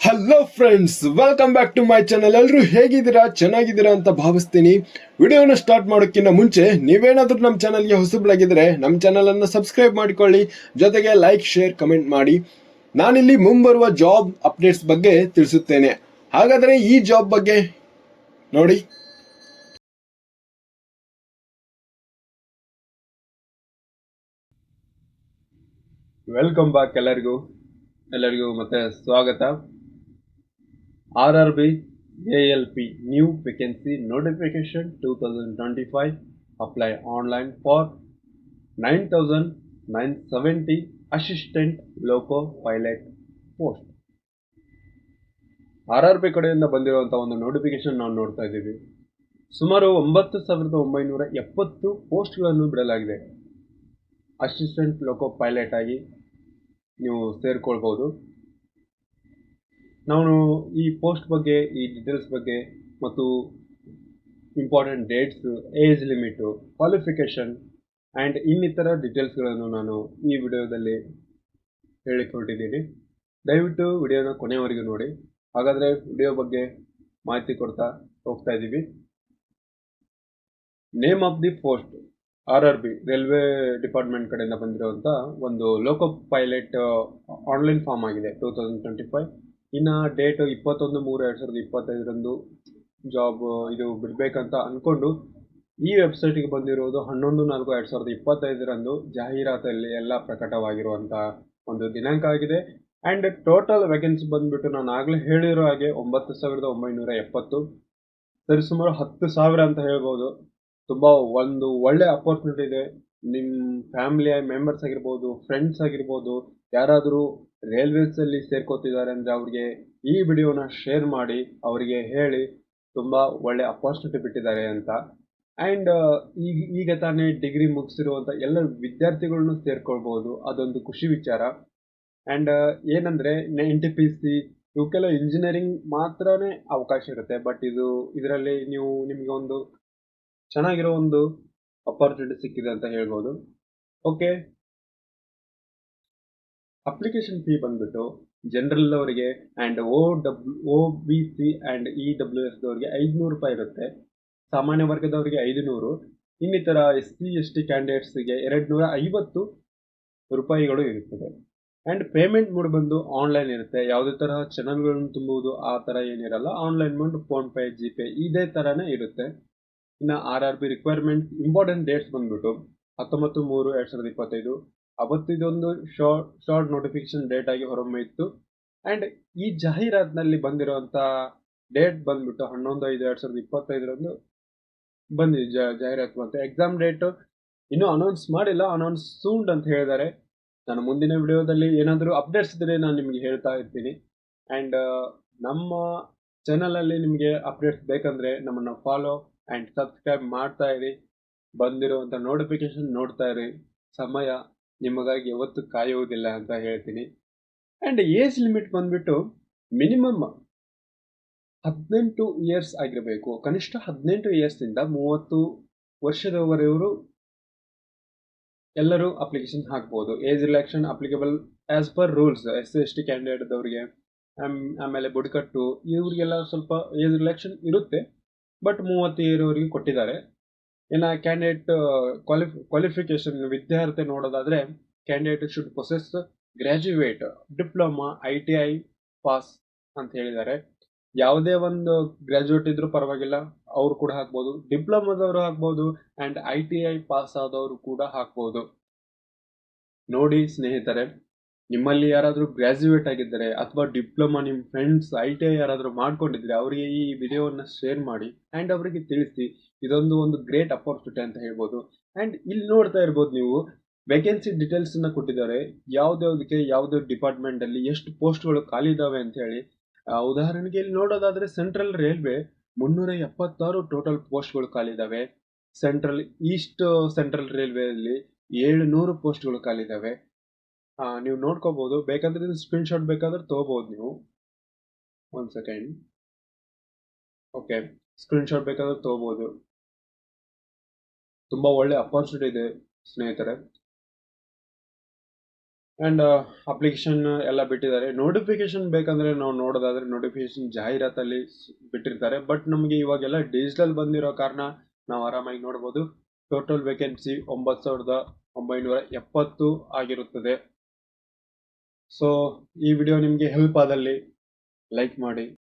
Hello friends, welcome back to my channel. ಎಲ್ಲರೂ ಹೇಗಿದ್ದೀರಾ? ಚೆನ್ನಾಗಿದ್ದೀರಾ ಅಂತ ಭಾವಿಸ್ತೀನಿ. ವಿಡಿಯೋನ ಸ್ಟಾರ್ಟ್ ಮಾಡೋಕ್ಕಿಂತ ಮುಂಚೆ ನೀವೇನಾದ್ರೂ ನಮ್ಮ ಚಾನಲ್ಗೆ ಹೊಸಬರಾಗಿದ್ರೆ ನಮ್ಮ ಚಾನಲ್ ಅನ್ನು ಸಬ್ಸ್ಕ್ರೈಬ್ ಮಾಡಿಕೊಳ್ಳಿ, ಜೊತೆಗೆ ಲೈಕ್, ಶೇರ್, ಕಮೆಂಟ್ ಮಾಡಿ. ನಾನಿಲ್ಲಿ ಮುಂಬರುವ ಜಾಬ್ ಅಪ್ಡೇಟ್ಸ್ ಬಗ್ಗೆ ತಿಳಿಸುತ್ತೇನೆ. ಹಾಗಾದರೆ ಈ ಜಾಬ್ ಬಗ್ಗೆ ನೋಡಿ. ವೆಲ್ಕಮ್ ಬ್ಯಾಕ್ ಎಲ್ಲರಿಗೂ ಮತ್ತೆ ಸ್ವಾಗತ. RRB ALP new vacancy notification 2025 apply online for 9,970 assistant loco pilot post. RRB ಕಡೆಯಿಂದ ಬಂದಿರುವಂತಹ ಒಂದು ನೋಟಿಫಿಕೇಶನ್ ನಾವು ನೋಡ್ತಾ ಇದ್ದೀವಿ. ಸುಮಾರು 9,970 ಪೋಸ್ಟ್ಗಳನ್ನು ಬಿಡಲಾಗಿದೆ. ಅಸಿಸ್ಟೆಂಟ್ ಲೋಕೋ ಪೈಲಟ್ ಆಗಿ ನೀವು ಸೇರ್ಕೊಳ್ಬಹುದು. ನಾವು ಈ ಪೋಸ್ಟ್ ಬಗ್ಗೆ, ಈ ಡೀಟೇಲ್ಸ್ ಬಗ್ಗೆ ಮತ್ತು important dates, age limit, qualification and ಇನ್ನಿತರ ಡೀಟೇಲ್ಸ್ಗಳನ್ನು ನಾನು ಈ ವಿಡಿಯೋದಲ್ಲಿ ಹೇಳಿಕೊಟ್ಟಿದ್ದೀನಿ. ದಯವಿಟ್ಟು ವಿಡಿಯೋನ ಕೊನೆಯವರೆಗೂ ನೋಡಿ. ಹಾಗಾದರೆ ವಿಡಿಯೋ ಬಗ್ಗೆ ಮಾಹಿತಿ ಕೊಡ್ತಾ ಹೋಗ್ತಾ ಇದ್ದೀವಿ. Name of the post RRB railway department ಕಡೆಯಿಂದ ಬಂದಿರುವಂಥ ಒಂದು ಲೋಕೋ ಪೈಲಟ್ ಆನ್ಲೈನ್ ಫಾರ್ಮ್ ಆಗಿದೆ 2025. ಇನ್ನು ಡೇಟ್ 21/3/2025 ಜಾಬ್ ಇದು ಬಿಡಬೇಕಂತ ಅಂದ್ಕೊಂಡು ಈ ವೆಬ್ಸೈಟಿಗೆ ಬಂದಿರೋದು 11/4/2025 ಜಾಹೀರಾತಲ್ಲಿ ಎಲ್ಲ ಪ್ರಕಟವಾಗಿರುವಂಥ ಒಂದು ದಿನಾಂಕ ಆಗಿದೆ. ಆ್ಯಂಡ್ ಟೋಟಲ್ ವೇಕೆನ್ಸಿ ಬಂದುಬಿಟ್ಟು ನಾನು ಆಗಲೇ ಹೇಳಿರೋ ಹಾಗೆ 9,970, ಸರಿಸುಮಾರು 10,000 ಅಂತ ಹೇಳ್ಬೋದು. ತುಂಬ ಒಂದು ಒಳ್ಳೆ ಅಪರ್ಚುನಿಟಿ ಇದೆ. ನಿಮ್ಮ ಫ್ಯಾಮಿಲಿ ಮೆಂಬರ್ಸ್ ಆಗಿರ್ಬೋದು, ಫ್ರೆಂಡ್ಸ್ ಆಗಿರ್ಬೋದು, ಯಾರಾದರೂ ರೈಲ್ವೇಸಲ್ಲಿ ಸೇರ್ಕೋತಿದ್ದಾರೆ ಅಂದರೆ ಅವ್ರಿಗೆ ಈ ವಿಡಿಯೋನ ಶೇರ್ ಮಾಡಿ ಅವರಿಗೆ ಹೇಳಿ ತುಂಬ ಒಳ್ಳೆ ಅಪರ್ಚುನಿಟಿ ಬಿಟ್ಟಿದ್ದಾರೆ ಅಂತ. ಆ್ಯಂಡ್ ಈಗ ತಾನೇ ಡಿಗ್ರಿ ಮುಗಿಸಿರುವಂಥ ಎಲ್ಲ ವಿದ್ಯಾರ್ಥಿಗಳನ್ನೂ ಸೇರ್ಕೊಳ್ಬೋದು, ಅದೊಂದು ಖುಷಿ ವಿಚಾರ. ಆ್ಯಂಡ್ ಏನಂದರೆ NTPC ಇವಕ್ಕೆಲ್ಲ ಇಂಜಿನಿಯರಿಂಗ್ ಮಾತ್ರನೇ ಅವಕಾಶ ಇರುತ್ತೆ. ಬಟ್ ಇದರಲ್ಲಿ ನಿಮಗೆ ಒಂದು ಚೆನ್ನಾಗಿರೋ ಒಂದು ಅಪರ್ಚುನಿಟಿ ಸಿಕ್ಕಿದೆ ಅಂತ ಹೇಳ್ಬೋದು. ಓಕೆ, ಅಪ್ಲಿಕೇಶನ್ ಫೀ ಬಂದ್ಬಿಟ್ಟು ಜನರಲ್ ಅವರಿಗೆ ಆ್ಯಂಡ್ OBC ಆ್ಯಂಡ್ EWS ದವರಿಗೆ 500 ರೂಪಾಯಿ ಇರುತ್ತೆ. ಸಾಮಾನ್ಯ ವರ್ಗದವರಿಗೆ 500, ಇನ್ನಿತರ SC ST ಕ್ಯಾಂಡಿಡೇಟ್ಸ್ಗೆ 250 ರೂಪಾಯಿಗಳು ಇರುತ್ತದೆ. ಆ್ಯಂಡ್ ಪೇಮೆಂಟ್ ಮೋಡ್ ಬಂದು ಆನ್ಲೈನ್ ಇರುತ್ತೆ. ಯಾವುದೇ ತರಹ ಚಾನಲ್ಗಳನ್ನು ತುಂಬುವುದು ಆ ಥರ ಏನಿರಲ್ಲ. ಆನ್ಲೈನ್ ಮೋಡ್ ಫೋನ್ಪೇ, GPay ಇದೇ ಥರನೇ ಇರುತ್ತೆ. ಇನ್ನು RRB ರಿಕ್ವೈರ್ಮೆಂಟ್ ಇಂಪಾರ್ಟೆಂಟ್ ಡೇಟ್ಸ್ ಬಂದ್ಬಿಟ್ಟು 19/3/2025. ಅವತ್ತು ಇದೊಂದು ಶಾರ್ಟ್ ನೋಟಿಫಿಕೇಶನ್ ಡೇಟ್ ಆಗಿ ಹೊರಹೊಮ್ಮಿತ್ತು. ಆ್ಯಂಡ್ ಈ ಜಾಹೀರಾತಿನಲ್ಲಿ ಬಂದಿರುವಂಥ ಡೇಟ್ ಬಂದ್ಬಿಟ್ಟು 11/5/2025 ಬಂದಿದೆ ಜಾಹೀರಾತು. ಮತ್ತು ಎಕ್ಸಾಮ್ ಡೇಟು ಇನ್ನೂ ಅನೌನ್ಸ್ ಮಾಡಿಲ್ಲ, ಅನೌನ್ಸ್ ಸೂನ್ ಅಂತ ಹೇಳಿದ್ದಾರೆ. ನಾನು ಮುಂದಿನ ವಿಡಿಯೋದಲ್ಲಿ ಏನಾದರೂ ಅಪ್ಡೇಟ್ಸ್ ಇದ್ದರೆ ನಾನು ನಿಮಗೆ ಹೇಳ್ತಾ ಇರ್ತೀನಿ. ಆ್ಯಂಡ್ ನಮ್ಮ ಚಾನಲಲ್ಲಿ ನಿಮಗೆ ಅಪ್ಡೇಟ್ಸ್ ಬೇಕಂದರೆ ನಮ್ಮನ್ನು ಫಾಲೋ ಆ್ಯಂಡ್ ಸಬ್ಸ್ಕ್ರೈಬ್ ಮಾಡ್ತಾ ಇರಿ. ಬಂದಿರುವಂಥ ನೋಟಿಫಿಕೇಶನ್ ನೋಡ್ತಾ ಇರಿ. ಸಮಯ ನಿಮಗಾಗಿ ಯಾವತ್ತೂ ಕಾಯುವುದಿಲ್ಲ ಅಂತ ಹೇಳ್ತೀನಿ. ಆ್ಯಂಡ್ ಏಜ್ ಲಿಮಿಟ್ ಬಂದ್ಬಿಟ್ಟು ಮಿನಿಮಮ್ 18 ಇಯರ್ಸ್ ಆಗಿರಬೇಕು. ಕನಿಷ್ಠ 18 ಇಯರ್ಸಿಂದ 30 ವರ್ಷದವರೆಗೂ ಎಲ್ಲರೂ ಅಪ್ಲಿಕೇಶನ್ ಹಾಕ್ಬೋದು. Age relaxation applicable as per rules SC ST ಕ್ಯಾಂಡಿಡೇಟ್ದವರಿಗೆ, ಆಮೇಲೆ ಬುಡಕಟ್ಟು ಇವರಿಗೆಲ್ಲ ಸ್ವಲ್ಪ ಏಜ್ ರಿಲ್ಯಾಕ್ಷನ್ ಇರುತ್ತೆ. ಬಟ್ 30 ಇಯರ್ವರೆಗೂ ಕೊಟ್ಟಿದ್ದಾರೆ. ಇನ್ನು ಕ್ಯಾಂಡಿಡೇಟ್ ಕ್ವಾಲಿಫಿಕೇಶನ್ ವಿದ್ಯಾರ್ಥಿ ನೋಡೋದಾದರೆ candidate should possess graduate, diploma, ITI pass ಅಂತ ಹೇಳಿದ್ದಾರೆ. ಯಾವುದೇ ಒಂದು ಗ್ರ್ಯಾಜುಯೇಟ್ ಇದ್ರೂ ಪರವಾಗಿಲ್ಲ, ಅವರು ಕೂಡ ಹಾಕ್ಬೋದು. ಡಿಪ್ಲೊಮಾದವರು ಹಾಕ್ಬೋದು ಆ್ಯಂಡ್ ITI ಪಾಸ್ ಆದವರು ಕೂಡ ಹಾಕ್ಬೋದು. ನೋಡಿ ಸ್ನೇಹಿತರೆ, ನಿಮ್ಮಲ್ಲಿ ಯಾರಾದರೂ ಗ್ರ್ಯಾಜುಯೇಟ್ ಆಗಿದ್ದರೆ ಅಥವಾ ಡಿಪ್ಲೊಮಾ, ನಿಮ್ಮ ಫ್ರೆಂಡ್ಸ್ ITI ಯಾರಾದರೂ ಮಾಡ್ಕೊಂಡಿದ್ರೆ ಅವರಿಗೆ ಈ ವಿಡಿಯೋವನ್ನು ಶೇರ್ ಮಾಡಿ ಆ್ಯಂಡ್ ಅವರಿಗೆ ತಿಳಿಸಿ. ಇದೊಂದು ಗ್ರೇಟ್ ಅಪರ್ಚುನಿಟಿ ಅಂತ ಹೇಳ್ಬೋದು. ಆ್ಯಂಡ್ ಇಲ್ಲಿ ನೋಡ್ತಾ ಇರ್ಬೋದು ನೀವು, ವೇಕೆನ್ಸಿ ಡೀಟೇಲ್ಸನ್ನು ಕೊಟ್ಟಿದ್ದಾರೆ. ಯಾವುದ್ಯಾವುದಕ್ಕೆ ಯಾವುದೇ ಡಿಪಾರ್ಟ್ಮೆಂಟಲ್ಲಿ ಎಷ್ಟು ಪೋಸ್ಟ್ಗಳು ಖಾಲಿ ಇದ್ದಾವೆ ಅಂತ ಹೇಳಿ. ಉದಾಹರಣೆಗೆ ಇಲ್ಲಿ ನೋಡೋದಾದರೆ ಸೆಂಟ್ರಲ್ ರೈಲ್ವೆ 376 ಟೋಟಲ್ ಪೋಸ್ಟ್ಗಳು ಖಾಲಿ ಇದ್ದಾವೆ. ಈಸ್ಟ್ ಸೆಂಟ್ರಲ್ ರೈಲ್ವೆಯಲ್ಲಿ 700 ಪೋಸ್ಟ್ಗಳು ಖಾಲಿ ಇದ್ದಾವೆ. ನೀವು ನೋಡ್ಕೋಬಹುದು. ಬೇಕಂದ್ರೆ ಇದು ಸ್ಕ್ರೀನ್ಶಾಟ್ ಬೇಕಾದ್ರೆ ತಗೋಬಹುದು ನೀವು. 1 ಸೆಕೆಂಡ್. ಓಕೆ, ಸ್ಕ್ರೀನ್ಶಾಟ್ ಬೇಕಾದ್ರೆ ತಗೋಬಹುದು. ತುಂಬ ಒಳ್ಳೆ ಅಪರ್ಚುನಿಟಿ ಇದೆ ಸ್ನೇಹಿತರೆ. ಆ್ಯಂಡ್ ಅಪ್ಲಿಕೇಶನ್ ಎಲ್ಲ ಬಿಟ್ಟಿದ್ದಾರೆ. ನೋಟಿಫಿಕೇಶನ್ ಬೇಕಂದರೆ ನಾವು ನೋಡೋದಾದರೆ ನೋಟಿಫಿಕೇಶನ್ ಜಾಹೀರಾತಲ್ಲಿ ಬಿಟ್ಟಿರ್ತಾರೆ. ಬಟ್ ನಮಗೆ ಇವಾಗೆಲ್ಲ ಡಿಜಿಟಲ್ ಬಂದಿರೋ ಕಾರಣ ನಾವು ಆರಾಮಾಗಿ ನೋಡ್ಬೋದು. ಟೋಟಲ್ ವೇಕೆನ್ಸಿ 9,970 ಆಗಿರುತ್ತದೆ. ಸೊ ಈ ವಿಡಿಯೋ ನಿಮಗೆ ಹೆಲ್ಪ್ ಆದಲ್ಲಿ ಲೈಕ್ ಮಾಡಿ.